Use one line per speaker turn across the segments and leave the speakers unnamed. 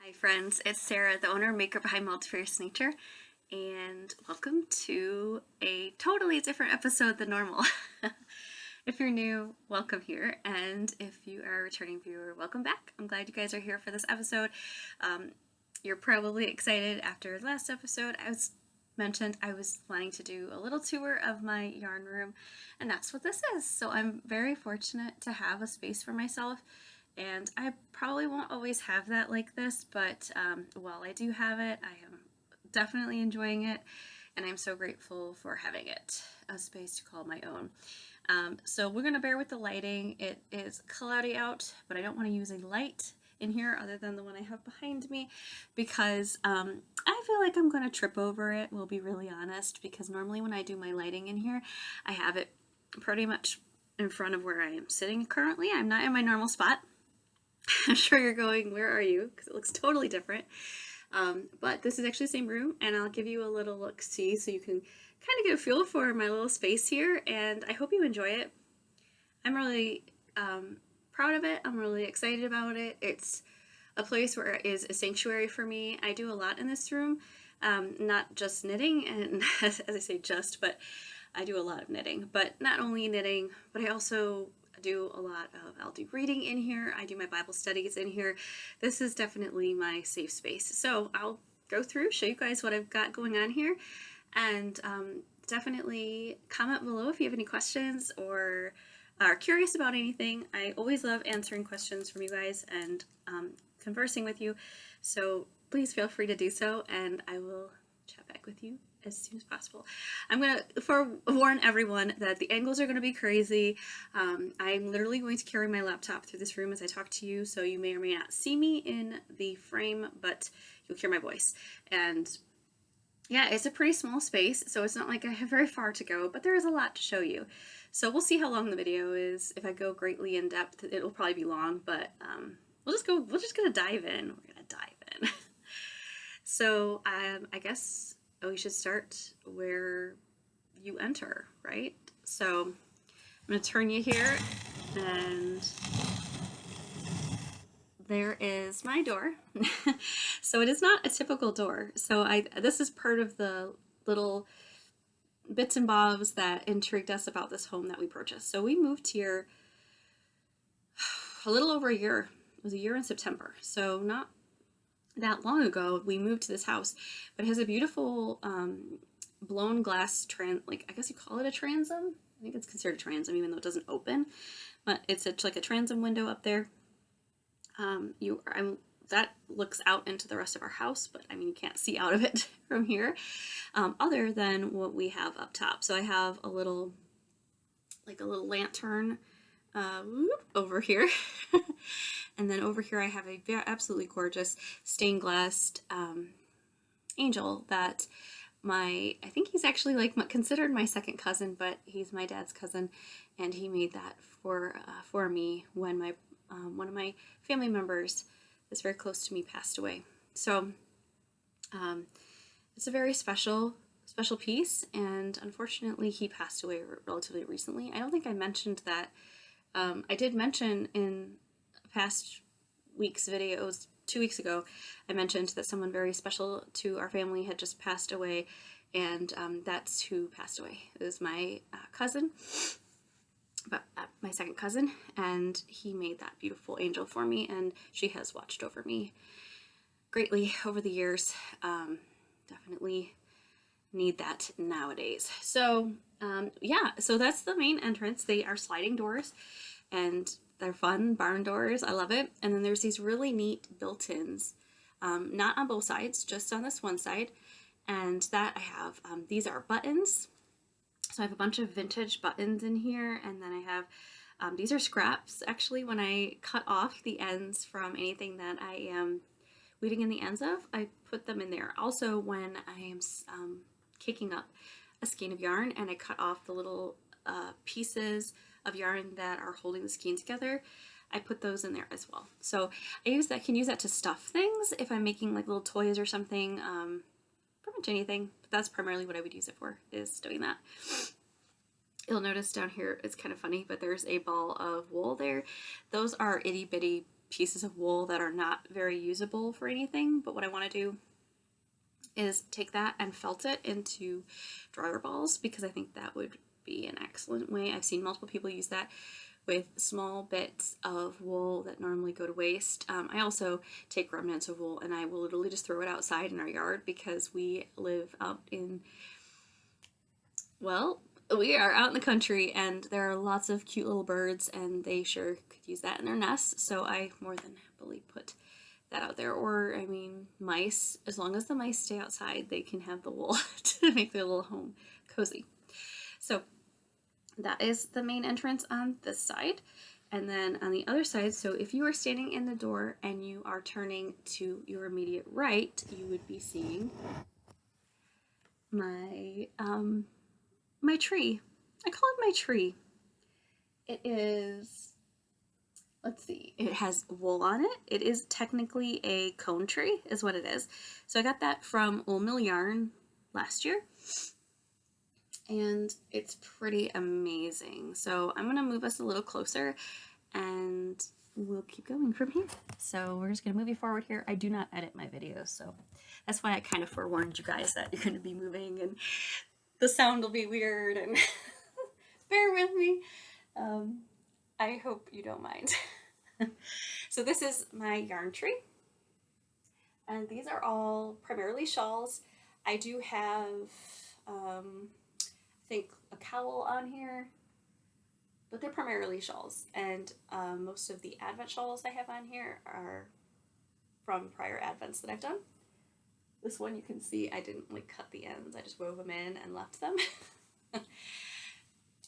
Hi friends, it's Sarah, the owner and maker behind Multifarious Nature, and welcome to a totally different episode than normal. If you're new, welcome here, and if you are a returning viewer, welcome back. I'm glad you guys are here for this episode. You're probably excited after the last episode. I was wanting to do a little tour of my yarn room, and that's what this is. So I'm very fortunate to have a space for myself. And I probably won't always have that like this, but while I do have it, I am definitely enjoying it, and I'm so grateful for having it, a space to call my own. So we're going to bear with the lighting. It is cloudy out, but I don't want to use a light in here other than the one I have behind me because I feel like I'm going to trip over it, we'll be really honest, because normally when I do my lighting in here, I have it pretty much in front of where I am sitting currently. I'm not in my normal spot. I'm sure you're going, where are you? Because it looks totally different. But this is actually the same room, and I'll give you a little look-see so you can kind of get a feel for my little space here, and I hope you enjoy it. I'm really proud of it. I'm really excited about it. It's a place where it is a sanctuary for me. I do a lot in this room, not just knitting, and as I say just, but I do a lot of knitting. But not only knitting, but I also do a lot of, I'll do reading in here. I do my Bible studies in here. This is definitely my safe space. So I'll go through, show you guys what I've got going on here, and definitely comment below if you have any questions or are curious about anything. I always love answering questions from you guys and conversing with you. So please feel free to do so, and I will chat back with you as soon as possible. I'm going to forewarn everyone that the angles are going to be crazy. I'm literally going to carry my laptop through this room as I talk to you, so you may or may not see me in the frame, but you'll hear my voice. And yeah, it's a pretty small space, so it's not like I have very far to go, but there is a lot to show you. So we'll see how long the video is. If I go greatly in depth, it'll probably be long, but we're just gonna dive in. We're gonna dive in. So I guess we should start where you enter, right? So I'm gonna turn you here, and there is my door. So it is not a typical door. So this is part of the little bits and bobs that intrigued us about this home that we purchased. So we moved here a little over a year. It was a year in September. So not that long ago we moved to this house, but it has a beautiful blown glass like I guess you call it a transom. I think it's considered a transom even though it doesn't open, but it's like a transom window up there. That looks out into the rest of our house, but I mean you can't see out of it from here other than what we have up top. So I have a little lantern over here. And then over here I have a absolutely gorgeous stained glass angel that I think he's actually considered my second cousin, but he's my dad's cousin, and he made that for me when one of my family members that's very close to me passed away. So it's a very special piece, and unfortunately he passed away relatively recently. I don't think I mentioned that. I did mention in past week's videos, 2 weeks ago, I mentioned that someone very special to our family had just passed away, and that's who passed away. It was my cousin, but my second cousin, and he made that beautiful angel for me, and she has watched over me greatly over the years. Definitely need that nowadays. So yeah, so that's the main entrance. They are sliding doors, and they're fun barn doors. I love it. And then there's these really neat built-ins, not on both sides, just on this one side. And that I have, these are buttons. So I have a bunch of vintage buttons in here, and then I have, these are scraps. Actually, when I cut off the ends from anything that I am weaving in the ends of, I put them in there. Also, when I am kicking up a skein of yarn and I cut off the little pieces of yarn that are holding the skein together, I put those in there as well. So I can use that to stuff things if I'm making like little toys or something, pretty much anything, but that's primarily what I would use it for, is doing that. You'll notice down here, it's kind of funny, but there's a ball of wool there. Those are itty bitty pieces of wool that are not very usable for anything, but what I want to do is take that and felt it into dryer balls, because I think that would be an excellent way. I've seen multiple people use that with small bits of wool that normally go to waste. I also take remnants of wool and I will literally just throw it outside in our yard, because we live out in, well, we are out in the country and there are lots of cute little birds and they sure could use that in their nests. So I more than happily put that out there. Or, I mean, mice, as long as the mice stay outside, they can have the wool to make their little home cozy. So that is the main entrance on this side. And then on the other side, so if you are standing in the door and you are turning to your immediate right, you would be seeing my my tree. I call it my tree. It is, let's see, it has wool on it. It is technically a cone tree is what it is. So I got that from Old Mill Yarn last year. And it's pretty amazing. So I'm gonna move us a little closer and we'll keep going from here. So we're just gonna move you forward here. I do not edit my videos, so that's why I kind of forewarned you guys that you're gonna be moving and the sound will be weird, and bear with me. I hope you don't mind. So this is my yarn tree, and these are all primarily shawls. I do have, I think, a cowl on here, but they're primarily shawls, and most of the Advent shawls I have on here are from prior Advents that I've done. This one you can see I didn't like cut the ends, I just wove them in and left them.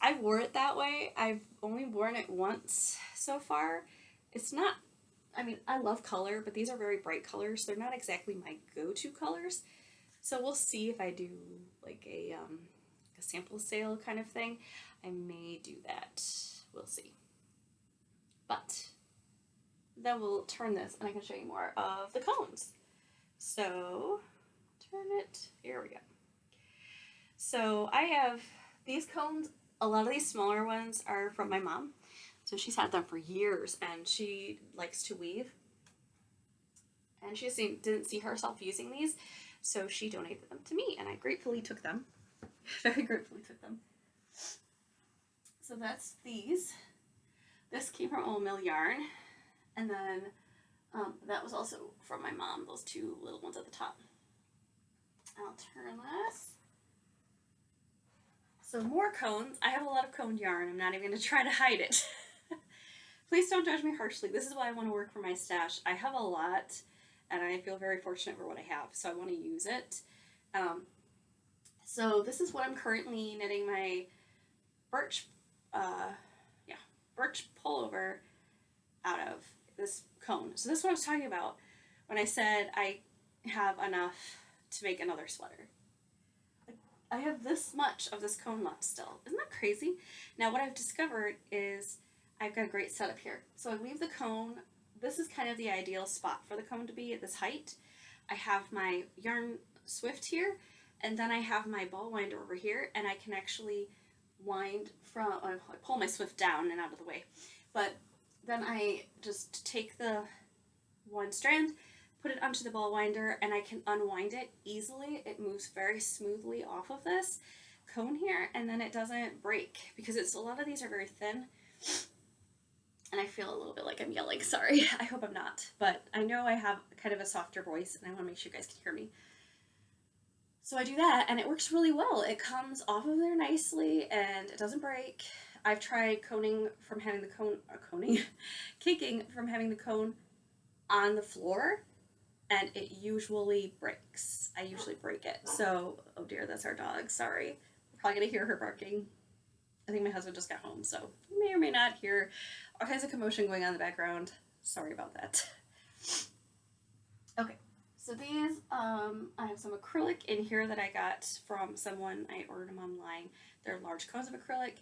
I wore it that way. I've only worn it once so far. It's not, I mean, I love color, but these are very bright colors. They're not exactly my go-to colors. So we'll see if I do like a sample sale kind of thing. I may do that. We'll see. But then we'll turn this and I can show you more of the cones. So turn it, here we go. So I have these cones. A lot of these smaller ones are from my mom. So she's had them for years and she likes to weave. And she just didn't see herself using these, so she donated them to me and I gratefully took them. Very gratefully took them. So that's these. This came from Old Mill Yarn. And then that was also from my mom, those two little ones at the top. I'll turn this. So more cones. I have a lot of coned yarn. I'm not even going to try to hide it. Please don't judge me harshly. This is why I want to work for my stash. I have a lot, and I feel very fortunate for what I have, so I want to use it. So this is what I'm currently knitting my birch pullover out of, this cone. So this is what I was talking about when I said I have enough to make another sweater. I have this much of this cone left still. Isn't that crazy? Now what I've discovered is I've got a great setup here. So I leave the cone. This is kind of the ideal spot for the cone to be at this height. I have my yarn swift here, and then I have my ball winder over here, and I can actually wind from, I pull my swift down and out of the way. But then I just take the one strand, put it onto the ball winder, and I can unwind it easily. It moves very smoothly off of this cone here, and then it doesn't break because a lot of these are very thin. And I feel a little bit like I'm yelling, sorry. I hope I'm not, but I know I have kind of a softer voice and I want to make sure you guys can hear me. So I do that and it works really well. It comes off of there nicely and it doesn't break. I've tried caking from having the cone on the floor, and it usually breaks. I usually break it. So, oh dear, that's our dog, sorry. You're probably gonna hear her barking. I think my husband just got home, so you may or may not hear all kinds of commotion going on in the background. Sorry about that. Okay, so these, I have some acrylic in here that I got from someone. I ordered them online. They're large cones of acrylic,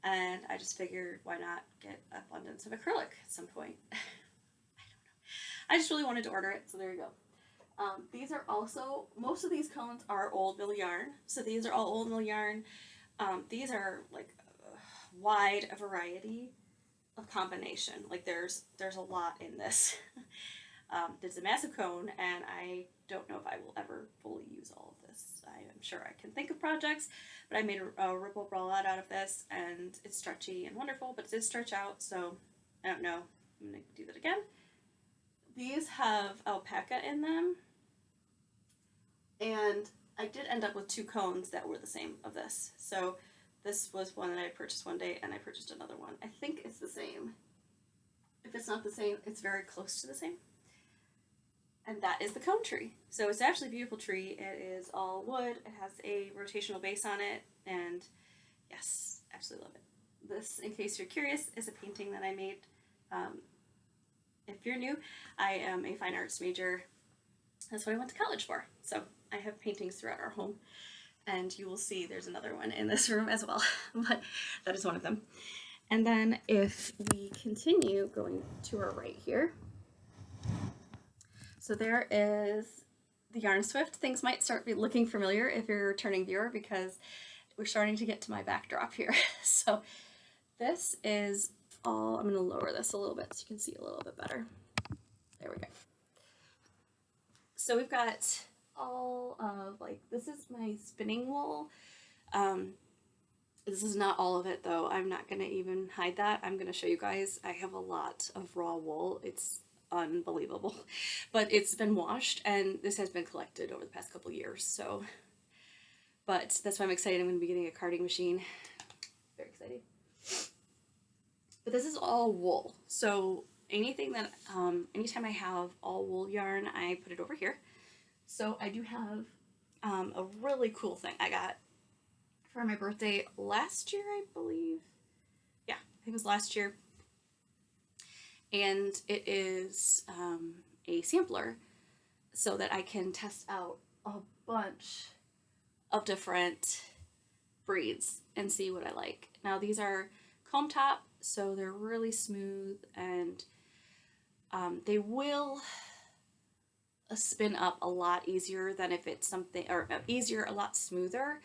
and I just figured why not get abundance of acrylic at some point. I don't know. I just really wanted to order it, so there you go. These are also, most of these cones are Old Mill Yarn, so these are all Old Mill Yarn. These are like wide a variety. a combination. Like there's a lot in this. There's a massive cone, and I don't know if I will ever fully use all of this. I am sure I can think of projects, but I made a ripple bralette out of this, and it's stretchy and wonderful, but it did stretch out, so I don't know. I'm going to do that again. These have alpaca in them, and I did end up with 2 cones that were the same of this. So this was one that I purchased one day, and I purchased another one. I think it's the same. If it's not the same, it's very close to the same. And that is the cone tree. So it's actually a beautiful tree. It is all wood. It has a rotational base on it. And yes, absolutely love it. This, in case you're curious, is a painting that I made. If you're new, I am a fine arts major. That's what I went to college for. So I have paintings throughout our home. And you will see there's another one in this room as well. But that is one of them. And then if we continue going to our right here, so there is the Yarn Swift. Things might start looking familiar if you're a returning viewer, because we're starting to get to my backdrop here. So this is all, I'm going to lower this a little bit so you can see a little bit better. There we go. So we've got all of, like, this is my spinning wool. This is not all of it though. I'm not going to even hide that. I'm going to show you guys. I have a lot of raw wool. It's unbelievable, but it's been washed, and this has been collected over the past couple years. So, but that's why I'm excited. I'm going to be getting a carding machine. Very excited. But this is all wool. So anything that, anytime I have all wool yarn, I put it over here. So I do have a really cool thing I got for my birthday last year, I believe. Yeah, I think it was last year. And it is a sampler so that I can test out a bunch of different breeds and see what I like. Now these are comb top, so they're really smooth, and they will spin up a lot easier than if it's something, or easier, a lot smoother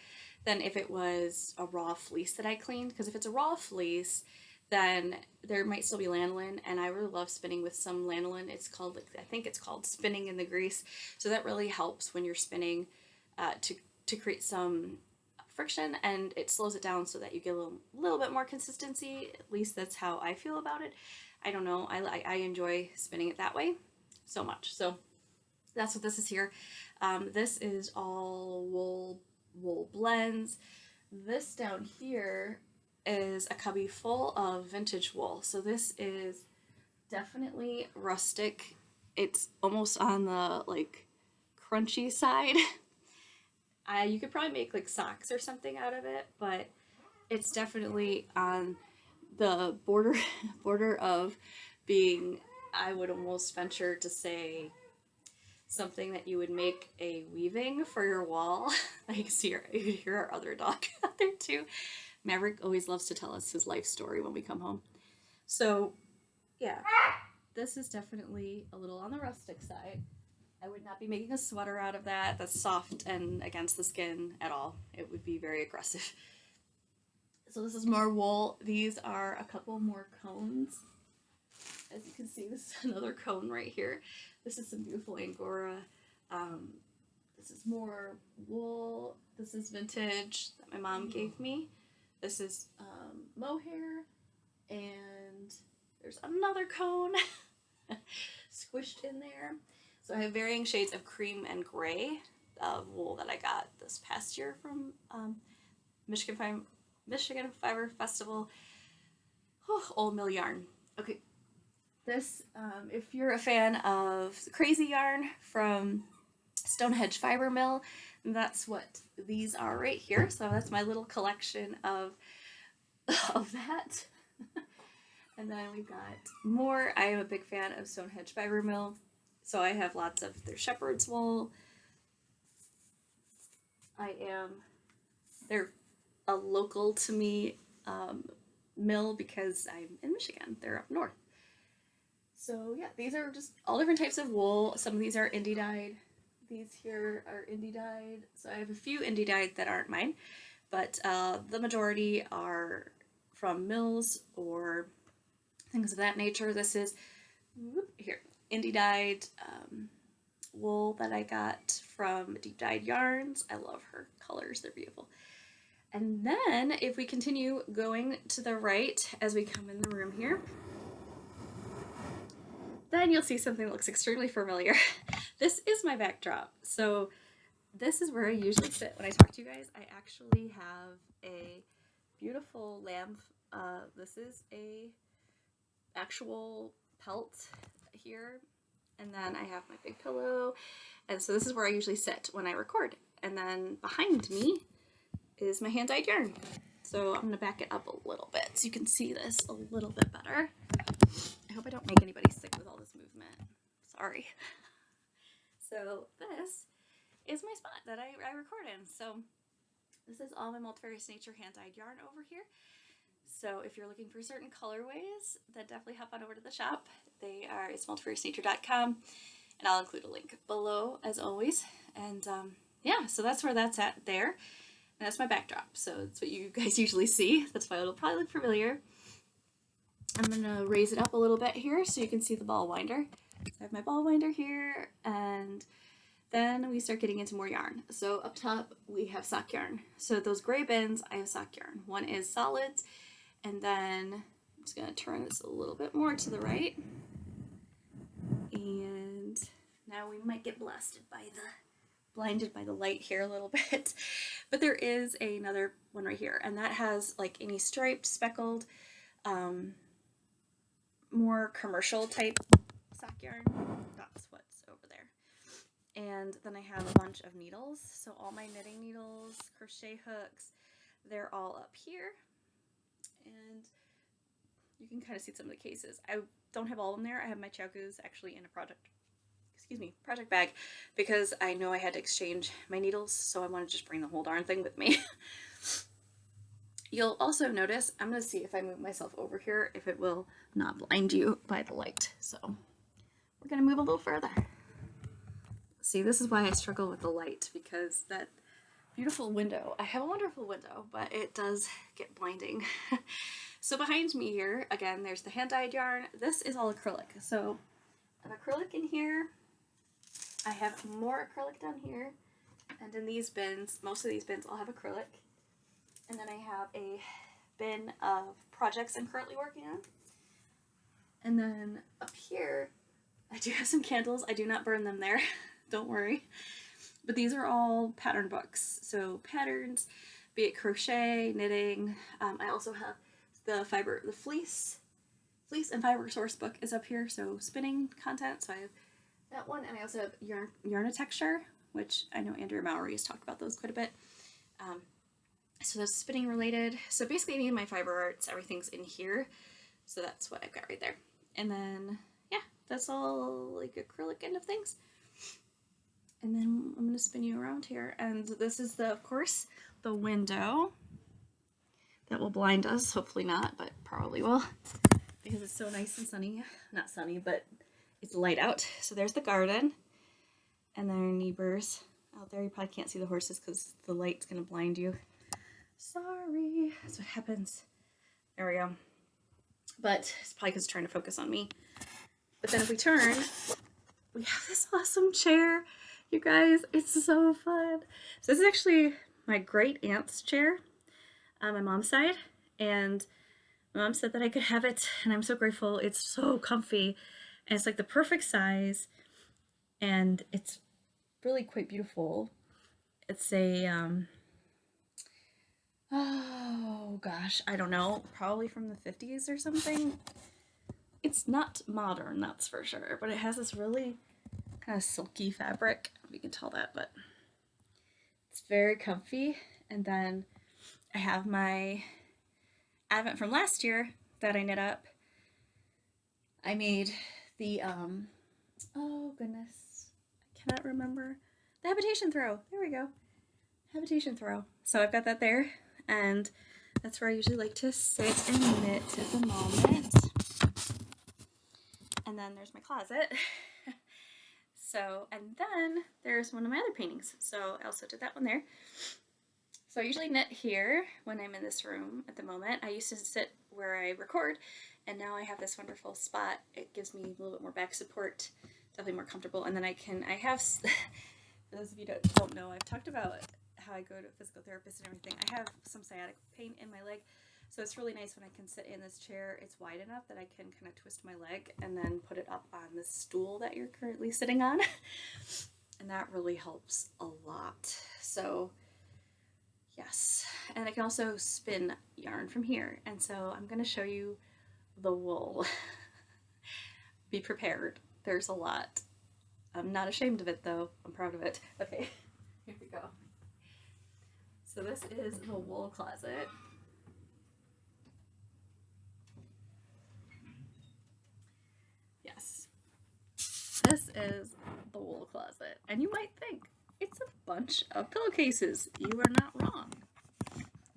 than if it was a raw fleece that I cleaned. Because if it's a raw fleece, then there might still be lanolin, and I really love spinning with some lanolin. It's called, like, I think it's called spinning in the grease. So that really helps when you're spinning to create some friction, and it slows it down so that you get a little bit more consistency. At least that's how I feel about it. I don't know. I enjoy spinning it that way so much. So that's what this is here. This is all wool blends. This down here is a cubby full of vintage wool. So this is definitely rustic. It's almost on the, like, crunchy side. You could probably make, like, socks or something out of it, but it's definitely on the border of being, I would almost venture to say, something that you would make a weaving for your wall. I can see you could hear our other dog out there too. Maverick always loves to tell us his life story when we come home. So yeah, this is definitely a little on the rustic side. I would not be making a sweater out of that. That's soft and against the skin at all. It would be very aggressive. So this is more wool. These are a couple more cones. As you can see, this is another cone right here. This is some beautiful Angora. This is more wool. This is vintage that my mom gave me. This is mohair, and there's another cone squished in there. So I have varying shades of cream and gray of wool that I got this past year from Michigan Fiber Festival. Oh, Old Mill Yarn. Okay, this, if you're a fan of Crazy Yarn from Stonehenge Fiber Mill, that's what these are right here. So that's my little collection of that. And then we've got more. I am a big fan of Stonehenge Fiber Mill, so I have lots of their shepherd's wool. They're a local to me mill because I'm in Michigan. They're up north. So yeah, these are just all different types of wool. Some of these are indie dyed. These here are indie dyed. So I have a few indie dyed that aren't mine, but the majority are from mills or things of that nature. This is here indie dyed wool that I got from Deep Dyed Yarns. I love her colors, they're beautiful. And then if we continue going to the right as we come in the room here, then you'll see something that looks extremely familiar. This is my backdrop. So this is where I usually sit when I talk to you guys. I actually have a beautiful lamb. This is a actual pelt here. And then I have my big pillow. And so this is where I usually sit when I record. And then behind me is my hand-dyed yarn. So I'm going to back it up a little bit so you can see this a little bit better. I hope I don't make anybody sick with all this movement. Sorry. So this is my spot that I record in. So this is all my multifarious nature hand-dyed yarn over here. So if you're looking for certain colorways, then definitely hop on over to the shop. It's multifariousnature.com, and I'll include a link below as always. And yeah, so that's where that's at there. And that's my backdrop. So that's what you guys usually see. That's why it'll probably look familiar. I'm gonna raise it up a little bit here so you can see the ball winder. So I have my ball winder here, and then we start getting into more yarn. So up top we have sock yarn. So those gray bins, I have sock yarn. One is solids, and then I'm just gonna turn this a little bit more to the right. And now we might get blinded by the light here a little bit. But there is another one right here, and that has like any striped, speckled, more commercial type sock yarn. That's what's over there. And then I have a bunch of needles. So all my knitting needles, crochet hooks, they're all up here. And you can kind of see some of the cases. I don't have all of them there. I have my chaukus actually in a project bag, because I know I had to exchange my needles, so I want to just bring the whole darn thing with me. You'll also notice, I'm going to see if I move myself over here, if it will not blind you by the light. So we're going to move a little further. See, this is why I struggle with the light, because that beautiful window, I have a wonderful window, but it does get blinding. So behind me here, again, there's the hand-dyed yarn. This is all acrylic. So I have acrylic in here. I have more acrylic down here. And in these bins, most of these bins all have acrylic. And then I have a bin of projects I'm currently working on. And then up here, I do have some candles. I do not burn them there. Don't worry. But these are all pattern books. So patterns, be it crochet, knitting. I also have the fleece and fiber source book is up here. So spinning content. So I have that one. And I also have yarn texture, which I know Andrea Mowry has talked about those quite a bit. So that's spinning related. So basically any of my fiber arts, everything's in here. So that's what I've got right there. And then, yeah, that's all like acrylic end of things. And then I'm going to spin you around here. And this is of course, the window that will blind us. Hopefully not, but probably will, because it's so nice and sunny. Not sunny, but it's light out. So there's the garden. And there are neighbors out there. You probably can't see the horses because the light's going to blind you. Sorry, that's what happens. There we go. But it's probably because it's trying to focus on me. But then if we turn, we have this awesome chair. You guys, it's so fun. So this is actually my great aunt's chair on my mom's side. And my mom said that I could have it. And I'm so grateful. It's so comfy. And it's like the perfect size. And it's really quite beautiful. It's a, oh gosh, I don't know, probably from the 50s or something. It's not modern, that's for sure, but it has this really kind of silky fabric. You can tell that, but it's very comfy. And then I have my advent from last year that I knit up. I made the, oh goodness, I cannot remember. The habitation throw. There we go. Habitation throw. So I've got that there. And that's where I usually like to sit and knit at the moment. And then there's my closet. So, and then there's one of my other paintings. So I also did that one there. So I usually knit here when I'm in this room at the moment. I used to sit where I record And now I have this wonderful spot. It gives me a little bit more back support, definitely more comfortable. And then I have, for those of you that don't know, I've talked about how I go to a physical therapist and everything. I have some sciatic pain in my leg. So it's really nice when I can sit in this chair. It's wide enough that I can kind of twist my leg and then put it up on this stool that you're currently sitting on. And that really helps a lot. So yes, and I can also spin yarn from here. And so I'm going to show you the wool. Be prepared. There's a lot. I'm not ashamed of it though. I'm proud of it. Okay, here we go. So this is the wool closet. Yes, this is the wool closet. And you might think, it's a bunch of pillowcases. You are not wrong.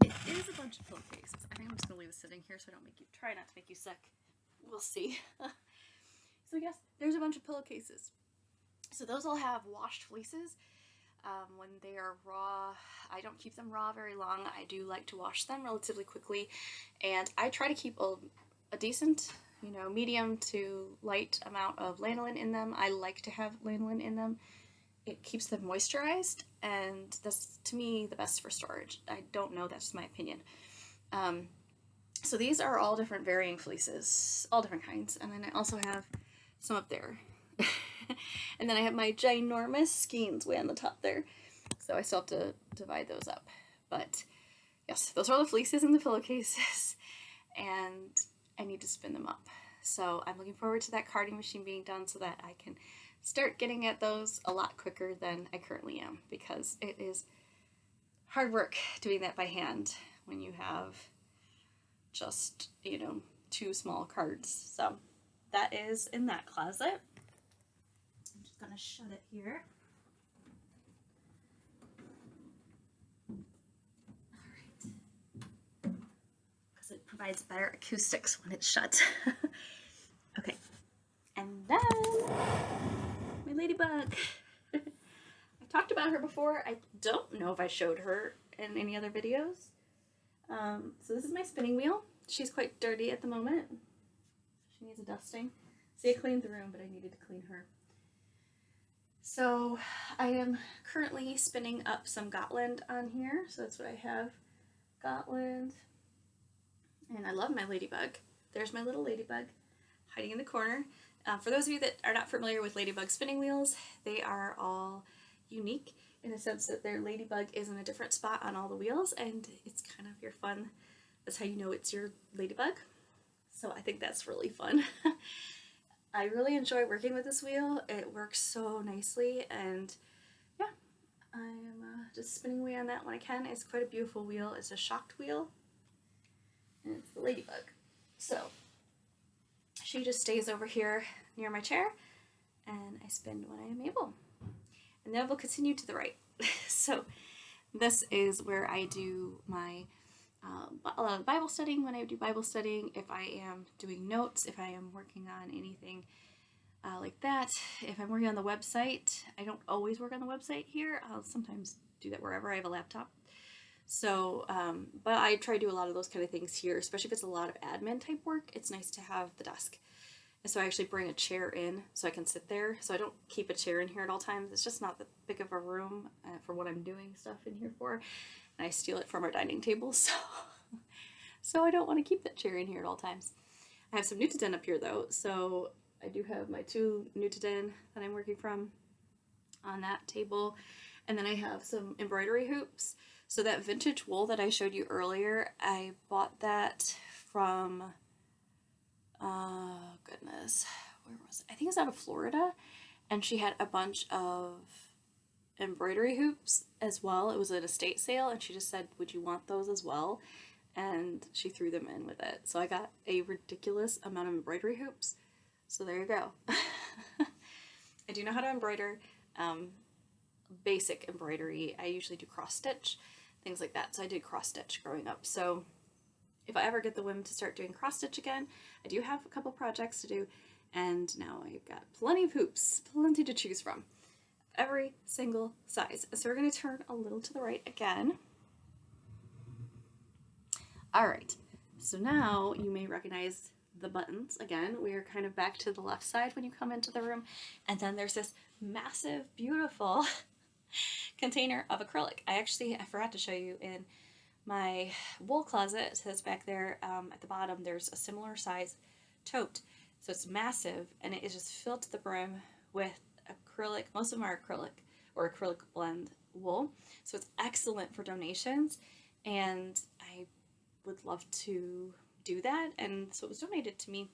It is a bunch of pillowcases. I think I'm just going to leave it sitting here so I don't try not to make you sick. We'll see. So yes, there's a bunch of pillowcases. So those all have washed fleeces. When they are raw, I don't keep them raw very long. I do like to wash them relatively quickly, and I try to keep a decent, medium to light amount of lanolin in them. I like to have lanolin in them. It keeps them moisturized, and that's, to me, the best for storage. I don't know, that's my opinion. So these are all different varying fleeces, all different kinds, and then I also have some up there. And then I have my ginormous skeins way on the top there. So I still have to divide those up. But yes, those are all the fleeces and the pillowcases. And I need to spin them up. So I'm looking forward to that carding machine being done so that I can start getting at those a lot quicker than I currently am. Because it is hard work doing that by hand when you have just, 2 small cards. So that is in that closet. I'm just going to shut it here. All right. Because it provides better acoustics when it's shut. Okay. And then my ladybug. I talked about her before. I don't know if I showed her in any other videos. So this is my spinning wheel. She's quite dirty at the moment. She needs a dusting. See, I cleaned the room, but I needed to clean her. So I am currently spinning up some Gotland on here. So that's what I have. Gotland. And I love my ladybug. There's my little ladybug hiding in the corner. For those of you that are not familiar with ladybug spinning wheels, they are all unique in a sense that their ladybug is in a different spot on all the wheels, and it's kind of your fun. That's how you know it's your ladybug. So I think that's really fun. I really enjoy working with this wheel. It works so nicely, and yeah, I'm just spinning away on that when I can. It's quite a beautiful wheel. It's a shocked wheel, and it's the ladybug. So she just stays over here near my chair, and I spin when I am able. And then we'll continue to the right. So this is where I do my a lot of Bible studying. When I do Bible studying, if I am doing notes, if I am working on anything like that, if I'm working on the website, I don't always work on the website here. I'll sometimes do that wherever I have a laptop. So, but I try to do a lot of those kind of things here, especially if it's a lot of admin type work. It's nice to have the desk. And so I actually bring a chair in so I can sit there. So I don't keep a chair in here at all times. It's just not that big of a room for what I'm doing stuff in here for. And I steal it from our dining table, so I don't want to keep that chair in here at all times. I have some Nutaden up here though, so I do have my 2 Nutaden that I'm working from on that table. And then I have some embroidery hoops. So that vintage wool that I showed you earlier, I bought that from, oh goodness, where was it? I think it's out of Florida, and she had a bunch of embroidery hoops as well. It was an estate sale, and she just said, would you want those as well? And she threw them in with it. So I got a ridiculous amount of embroidery hoops. So there you go. I do know how to embroider. Basic embroidery. I usually do cross stitch, things like that. So I did cross stitch growing up. So if I ever get the whim to start doing cross stitch again, I do have a couple projects to do, and now I've got plenty of hoops, plenty to choose from, every single size. So we're going to turn a little to the right again. All right, so now you may recognize the buttons. Again, we are kind of back to the left side when you come into the room. And then there's this massive, beautiful container of acrylic. I forgot to show you in my wool closet. So that's back there at the bottom. There's a similar size tote. So it's massive, and it is just filled to the brim with acrylic. Most of them are acrylic or acrylic blend wool. So it's excellent for donations, and I would love to do that. And so it was donated to me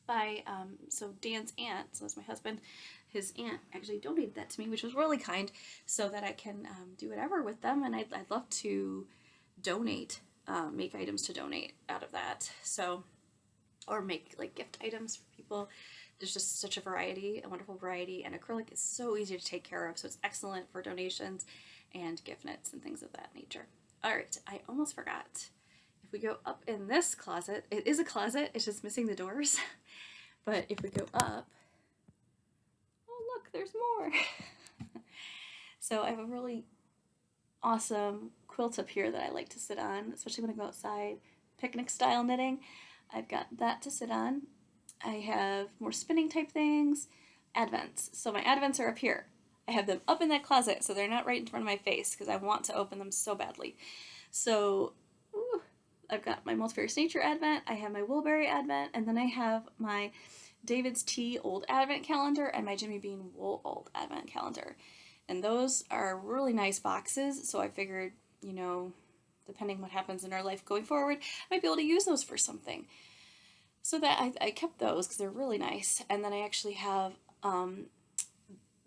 by so Dan's aunt, so that's my husband, his aunt actually donated that to me, which was really kind, so that I can do whatever with them. And I'd love to donate, make items to donate out of that. So, or make like gift items for people. There's just such a wonderful variety, and acrylic is so easy to take care of, so it's excellent for donations and gift nets and things of that nature. All right, I almost forgot. If we go up in this closet, it is a closet, it's just missing the doors. But if we go up, oh look, there's more. So I have a really awesome quilt up here that I like to sit on, especially when I go outside, picnic style knitting. I've got that to sit on. I have more spinning type things, advents. So my advents are up here. I have them up in that closet, so they're not right in front of my face because I want to open them so badly. So I've got my Multifarious Nature advent, I have my Woolberry advent, and then I have my David's Tea old advent calendar and my Jimmy Bean wool old advent calendar. And those are really nice boxes, so I figured, you know, depending what happens in our life going forward, I might be able to use those for something. So that I kept those because they're really nice. And then I actually have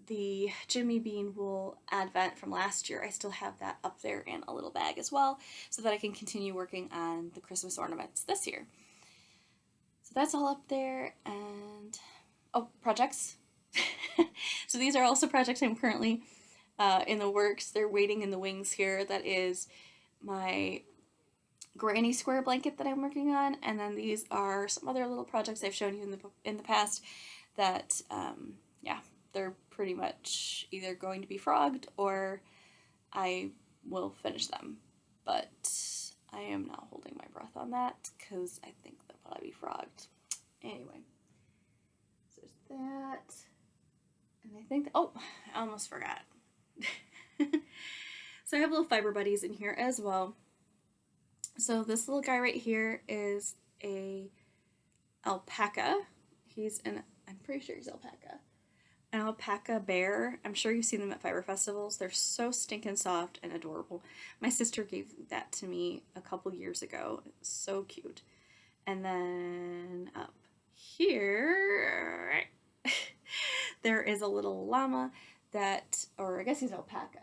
the Jimmy Bean wool advent from last year. I still have that up there in a little bag as well, so that I can continue working on the Christmas ornaments this year. So that's all up there. And oh, projects. So these are also projects I'm currently in the works. They're waiting in the wings here. That is my granny square blanket that I'm working on, and then these are some other little projects I've shown you in the past that yeah, they're pretty much either going to be frogged or I will finish them, but I am not holding my breath on that because I think they'll probably be frogged anyway. So there's that, and I think oh, I almost forgot. So I have little fiber buddies in here as well. So this little guy right here is a alpaca. I'm pretty sure he's alpaca. An alpaca bear. I'm sure you've seen them at fiber festivals. They're so stinking soft and adorable. My sister gave that to me a couple years ago. It's so cute. And then up here, there is a little llama or I guess he's alpaca.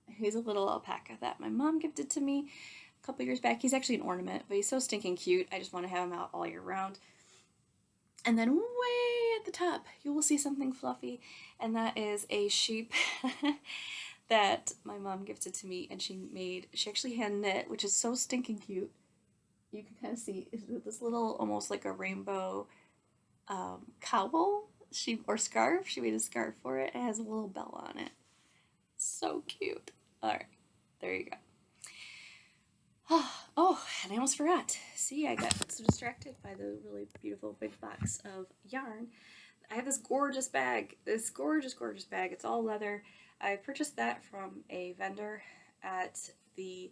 He's a little alpaca that my mom gifted to me a couple years back. He's actually an ornament, but he's so stinking cute. I just want to have him out all year round. And then way at the top, you will see something fluffy, and that is a sheep that my mom gifted to me, and she actually hand knit, which is so stinking cute. You can kind of see this little, almost like a rainbow cowl or scarf. She made a scarf for it. It has a little bell on it. So cute. All right, there you go. Oh, and I almost forgot. See, I got so distracted by the really beautiful big box of yarn. I have this gorgeous bag. This gorgeous bag. It's all leather. I purchased that from a vendor at the,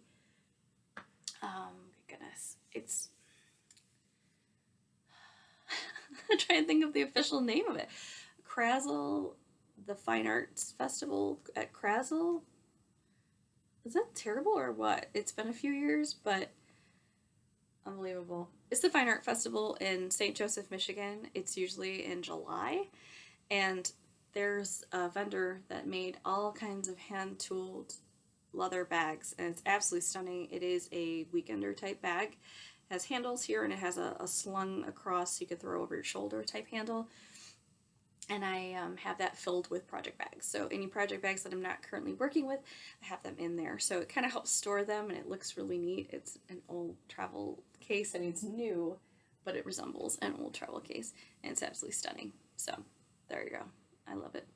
goodness, it's, I'm trying to think of the official name of it. Krazel, the Fine Arts Festival at Krazel. Is that terrible or what? It's been a few years, but unbelievable. It's the Fine Art Festival in St. Joseph, Michigan. It's usually in July, and there's a vendor that made all kinds of hand-tooled leather bags, and it's absolutely stunning. It is a weekender type bag. It has handles here, and it has a slung across so you can throw over your shoulder type handle. And I have that filled with project bags. So any project bags that I'm not currently working with, I have them in there. So it kind of helps store them, and it looks really neat. It's an old travel case. I mean, it's new, but it resembles an old travel case, and it's absolutely stunning. So there you go. I love it.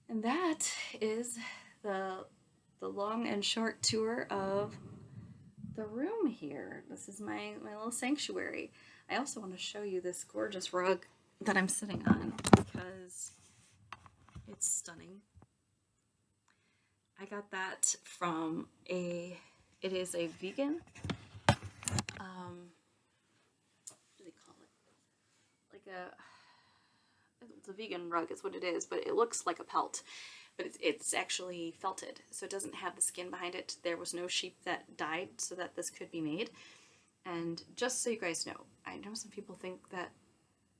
And that is the long and short tour of the room here. This is my little sanctuary. I also want to show you this gorgeous rug that I'm sitting on because it's stunning. I got that from it is a vegan, what do they call it? It's a vegan rug is what it is, but it looks like a pelt, but it's actually felted, so it doesn't have the skin behind it. There was no sheep that died so that this could be made. And just so you guys know, I know some people think that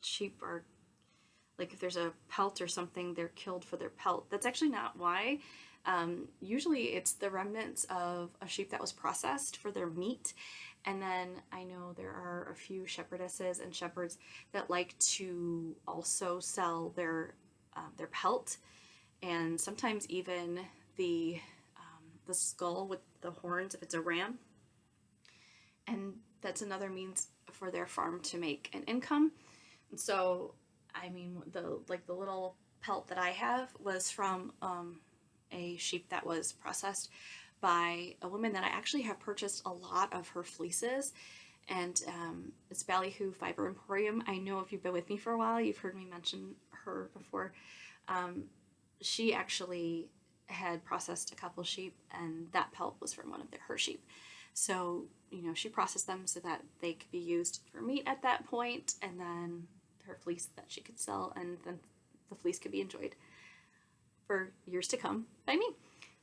sheep are, like if there's a pelt or something, they're killed for their pelt. That's actually not why. Usually it's the remnants of a sheep that was processed for their meat. And then I know there are a few shepherdesses and shepherds that like to also sell their pelt, and sometimes even the skull with the horns if it's a ram. And that's another means for their farm to make an income. And so, I mean, the little pelt that I have was from a sheep that was processed by a woman that I actually have purchased a lot of her fleeces. And it's Ballyhoo Fiber Emporium. I know if you've been with me for a while, you've heard me mention her before. She actually had processed a couple sheep, and that pelt was from one of her sheep. So, you know, she processed them so that they could be used for meat at that point, and then her fleece that she could sell, and then the fleece could be enjoyed for years to come by me.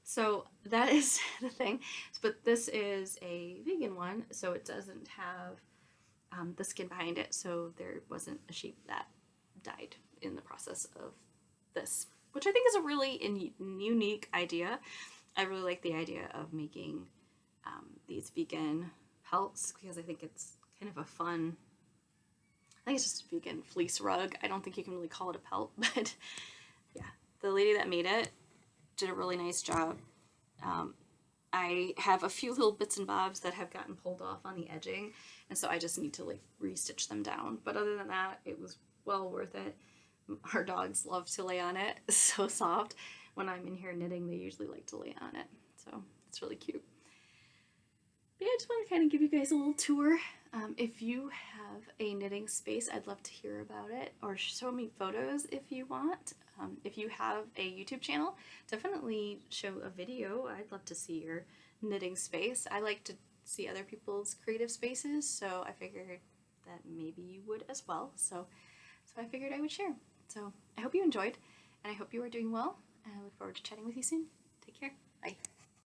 So that is the thing. But this is a vegan one, so it doesn't have the skin behind it, so there wasn't a sheep that died in the process of this, which I think is a really unique idea. I really like the idea of making these vegan pelts because I think it's kind of a fun, I think it's just a vegan fleece rug. I don't think you can really call it a pelt, but yeah, the lady that made it did a really nice job. I have a few little bits and bobs that have gotten pulled off on the edging, and so I just need to like restitch them down. But other than that, it was well worth it. Our dogs love to lay on it. It's so soft. When I'm in here knitting, they usually like to lay on it, so it's really cute. But yeah, I just want to kind of give you guys a little tour. If you have a knitting space, I'd love to hear about it, or show me photos if you want. If you have a YouTube channel, definitely show a video. I'd love to see your knitting space. I like to see other people's creative spaces, so I figured that maybe you would as well. So I figured I would share. So I hope you enjoyed, and I hope you are doing well, and I look forward to chatting with you soon. Take care. Bye.